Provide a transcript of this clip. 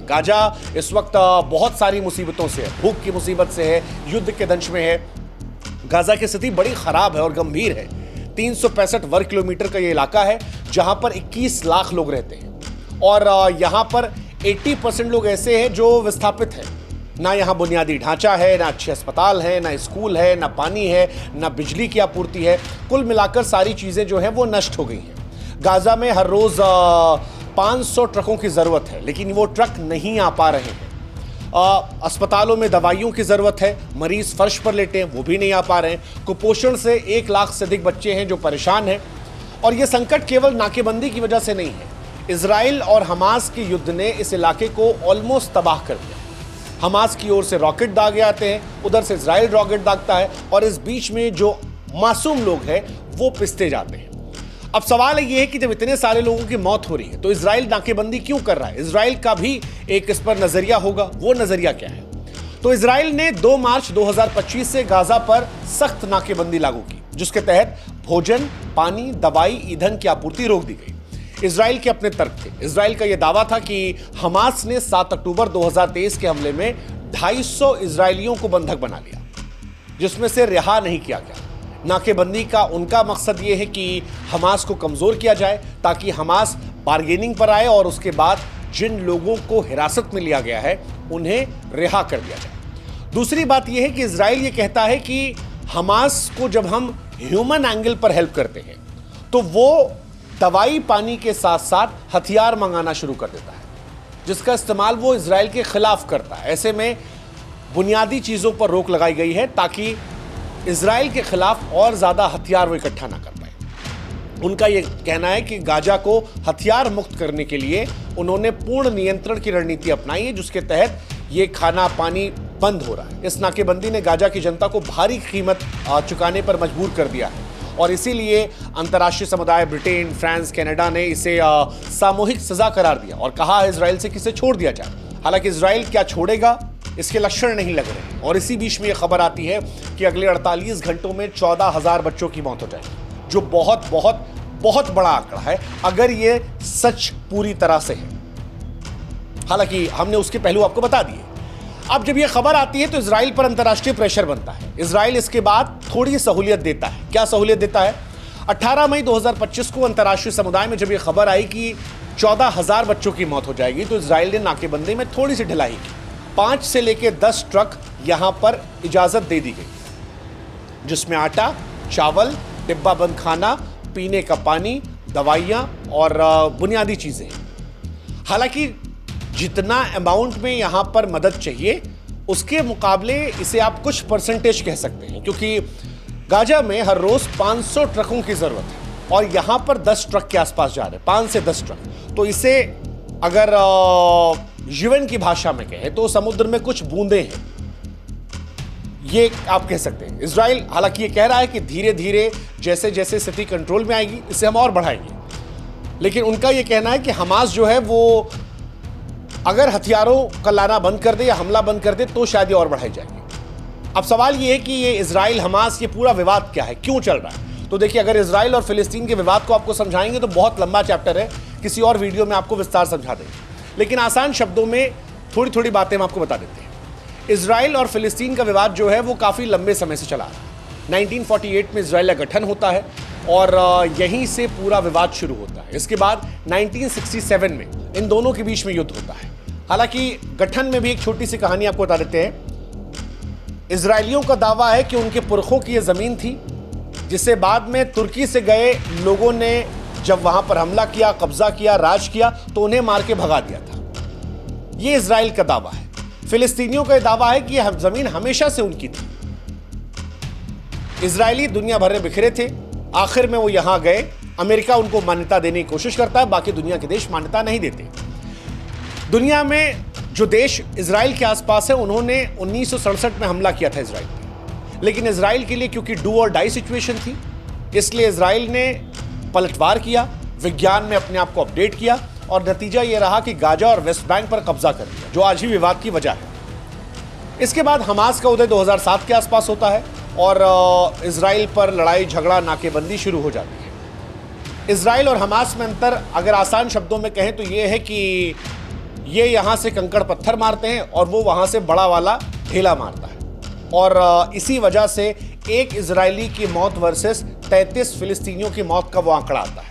Gaza इस वक्त बहुत सारी मुसीबतों से है, भूख की मुसीबत से है, युद्ध के दंश में है। गाजा की स्थिति बड़ी खराब है और गंभीर है। 365 वर्ग किलोमीटर का ये इलाका है जहां पर 21 लाख लोग रहते हैं और यहां पर 80% लोग ऐसे हैं जो विस्थापित हैं। ना यहाँ बुनियादी ढांचा है, ना अच्छे अस्पताल हैं, ना स्कूल है, ना पानी है, ना बिजली की आपूर्ति है। कुल मिलाकर सारी चीज़ें जो हैं वो नष्ट हो गई हैं। गाजा में हर रोज़ 500 ट्रकों की ज़रूरत है, लेकिन वो ट्रक नहीं आ पा रहे हैं। अस्पतालों में दवाइयों की ज़रूरत है, मरीज़ फर्श पर लेटे हैं, वो भी नहीं आ पा रहे हैं। कुपोषण से 1 लाख से अधिक बच्चे हैं जो परेशान हैं। और ये संकट केवल नाकेबंदी की वजह से नहीं है। इजराइल और हमास के युद्ध ने इस इलाके को ऑलमोस्ट तबाह कर दिया। हमास की ओर से रॉकेट दागे आते हैं, उधर से इजराइल रॉकेट दागता है और इस बीच में जो मासूम लोग हैं वो पिसते जाते हैं। अब सवाल ये है कि जब इतने सारे लोगों की मौत हो रही है तो इजराइल नाकेबंदी क्यों कर रहा है? इजराइल का भी एक इस पर नजरिया होगा। वो नजरिया क्या है? तो इजराइल ने 2 मार्च 2025 से गाजा पर सख्त नाकेबंदी लागू की, जिसके तहत भोजन, पानी, दवाई, ईंधन की आपूर्ति रोक दी गई। इजराइल के अपने तर्क थे। इजराइल का यह दावा था कि हमास ने 7 अक्टूबर 2023 के हमले में 250 इजरायलियों को बंधक बना लिया, जिसमें से रिहा नहीं किया गया। नाकेबंदी का उनका मकसद यह है कि हमास को कमजोर किया जाए ताकि हमास बार्गेनिंग पर आए और उसके बाद जिन लोगों को हिरासत में लिया गया है उन्हें रिहा कर दिया जाए। दूसरी बात यह है कि इजराइल ये कहता है कि हमास को जब हम ह्यूमन एंगल पर हेल्प करते हैं तो वो दवाई पानी के साथ साथ हथियार मंगाना शुरू कर देता है, जिसका इस्तेमाल वो इजराइल के खिलाफ करता है। ऐसे में बुनियादी चीज़ों पर रोक लगाई गई है ताकि इजराइल के खिलाफ और ज़्यादा हथियार वो इकट्ठा ना कर पाए। उनका ये कहना है कि गाजा को हथियार मुक्त करने के लिए उन्होंने पूर्ण नियंत्रण की रणनीति अपनाई है, जिसके तहत ये खाना पानी बंद हो रहा है। इस नाकेबंदी ने गाजा की जनता को भारी कीमत चुकाने पर मजबूर कर दिया है और इसीलिए अंतर्राष्ट्रीय समुदाय, ब्रिटेन, फ्रांस, कनाडा ने इसे सामूहिक सजा करार दिया और कहा है इजराइल से कि इसे छोड़ दिया जाए। हालांकि इजराइल क्या छोड़ेगा, इसके लक्षण नहीं लग रहे हैं। और इसी बीच में यह खबर आती है कि अगले 48 घंटों में 14,000 बच्चों की मौत हो जाएगी, जो बहुत बहुत बहुत बड़ा आंकड़ा है अगर ये सच पूरी तरह से है। हालांकि हमने उसके पहलू आपको बता दिए। अब जब यह खबर आती है तो इजराइल पर अंतर्राष्ट्रीय प्रेशर बनता है। इजराइल इसके बाद थोड़ी सहूलियत देता है। क्या सहूलियत देता है? 18 मई 2025 को अंतर्राष्ट्रीय समुदाय में जब यह खबर आई कि 14,000 बच्चों की मौत हो जाएगी तो इजराइल ने नाकेबंदी में थोड़ी सी ढिलाई की। 5 से लेकर 10 ट्रक यहां पर इजाजत दे दी गई, जिसमें आटा, चावल, डिब्बाबंद खाना, पीने का पानी, दवाइयां और बुनियादी चीजें। हालांकि जितना अमाउंट में यहां पर मदद चाहिए उसके मुकाबले इसे आप कुछ परसेंटेज कह सकते हैं, क्योंकि गाजा में हर रोज 500 ट्रकों की जरूरत है और यहां पर 10 ट्रक के आसपास जा रहे हैं, 5 से 10 ट्रक। तो इसे अगर यूएन की भाषा में कहें तो समुद्र में कुछ बूंदे हैं, ये आप कह सकते हैं। इजराइल हालांकि ये कह रहा है कि धीरे धीरे जैसे जैसे स्थिति कंट्रोल में आएगी इसे हम और बढ़ाएंगे, लेकिन उनका ये कहना है कि हमास जो है वो अगर हथियारों का लाना बंद कर दे या हमला बंद कर दे तो शायद ये और बढ़ाई जाएगी। अब सवाल ये है कि ये इजराइल हमास ये पूरा विवाद क्या है, क्यों चल रहा है? तो देखिए, अगर इजराइल और फिलिस्तीन के विवाद को आपको समझाएंगे तो बहुत लंबा चैप्टर है, किसी और वीडियो में आपको विस्तार समझा देंगे, लेकिन आसान शब्दों में थोड़ी थोड़ी बातें हम आपको बता देते हैं। इजराइल और फिलिस्तीन का विवाद जो है वो काफ़ी लंबे समय से चला रहा है। 1948 में इजराइल का गठन होता है और यहीं से पूरा विवाद शुरू होता है। इसके बाद 1967 में इन दोनों के बीच में युद्ध होता है। हालांकि गठन में भी एक छोटी सी कहानी आपको बता देते हैं। इजरायलियों का दावा है कि उनके पुरखों की यह ज़मीन थी, जिसे बाद में तुर्की से गए लोगों ने जब वहां पर हमला किया, कब्जा किया, राज किया तो उन्हें मार के भगा दिया था। यह इजराइल का दावा है। फिलिस्तीनियों का यह दावा है कि यह ज़मीन हमेशा से उनकी थी। इजरायली दुनिया भर में बिखरे थे, आखिर में वो यहां गए। अमेरिका उनको मान्यता देने की कोशिश करता है, बाकी दुनिया के देश मान्यता नहीं देते। दुनिया में जो देश इजराइल के आसपास है उन्होंने 1967 में हमला किया था इजराइल पे, लेकिन इजराइल के लिए क्योंकि डू और डाई सिचुएशन थी, इसलिए इजराइल ने पलटवार किया, विज्ञान में अपने आप को अपडेट किया और नतीजा यह रहा कि गाजा और वेस्ट बैंक पर कब्जा कर लिया, जो आज भी विवाद की वजह है। इसके बाद हमास का उदय 2007 के आसपास होता है और इजराइल पर लड़ाई झगड़ा, नाकेबंदी शुरू हो जाती है। इजराइल और हमास में अंतर अगर आसान शब्दों में कहें तो यह है कि ये यहाँ से कंकड़ पत्थर मारते हैं और वो वहाँ से बड़ा वाला ढेला मारता है। और इसी वजह से एक इजरायली की मौत वर्सेस 33 फिलिस्तीनियों की मौत का वो आंकड़ा आता है।